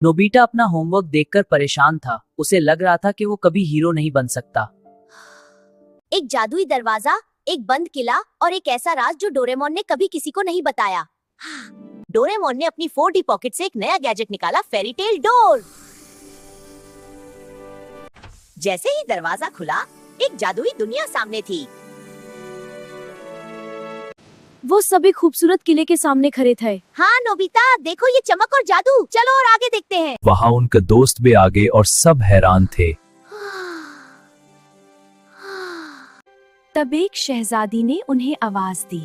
Nobita अपना homework देखकर परेशान था। उसे लग रहा था कि वो कभी हीरो नहीं बन सकता। एक जादुई दरवाजा, एक बंद किला और एक ऐसा राज जो डोरेमोन ने कभी किसी को नहीं बताया। डोरेमोन ने अपनी 4D पॉकेट से एक नया गैजेट निकाला, फेरी टेल डोर। जैसे ही दरवाजा खुला, एक जादुई दुनिया सामने थी। वो सभी खूबसूरत किले के सामने खड़े थे। हाँ नोबिता, देखो ये चमक और जादू। चलो और आगे देखते हैं। वहाँ उनके दोस्त भी आ गए और सब हैरान थे। तब एक शहजादी ने उन्हें आवाज दी।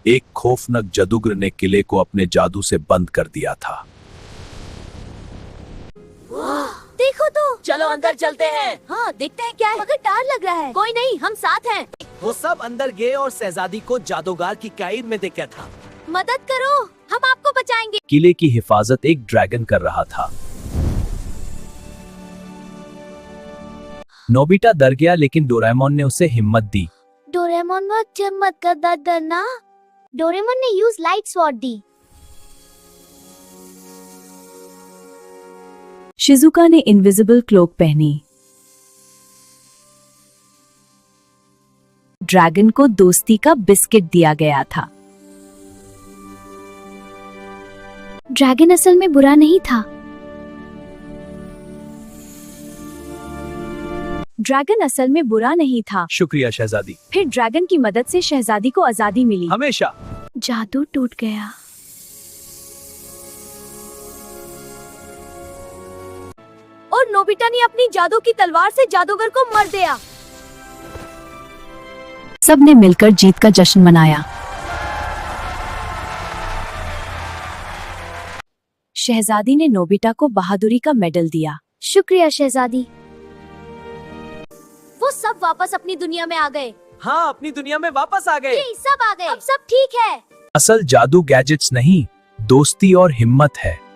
एक खौफनाक जादूगर ने किले को अपने जादू से बंद कर दिया था। देखो तो। चलो अंदर चलते हैं। हाँ देखते हैं क्या है, मगर डर लग रहा है। कोई नहीं, हम साथ हैं। वो सब अंदर गए और शहजादी को जादूगर की कैद में देखा था। मदद करो, हम आपको बचाएंगे। किले की हिफाजत एक ड्रैगन कर रहा था। नोबिता डर गया, लेकिन डोरेमोन ने उसे हिम्मत दी। डोरेमोन मत कर डरना। डोरेमोन ने यूज लाइट स्वॉर्ड दी। शिजुका ने इनविजिबल क्लोक पहनी। ड्रैगन को दोस्ती का बिस्किट दिया गया था। ड्रैगन असल में बुरा नहीं था। ड्रैगन असल में बुरा नहीं था। शुक्रिया शहजादी। फिर ड्रैगन की मदद से शहजादी को आजादी मिली। हमेशा। जादू टूट गया। और नोबिता ने अपनी जादू की तलवार से जादूगर को मार दिया। सबने मिलकर जीत का जश्न मनाया। शहजादी ने नोबिता को बहादुरी का मेडल दिया। शुक्रिया शहजादी। वो सब वापस अपनी दुनिया में आ गए। हाँ, अपनी दुनिया में वापस आ गए। सब आ गए। अब सब ठीक है। असल जादू गैजेट्स नहीं, दोस्ती और हिम्मत है।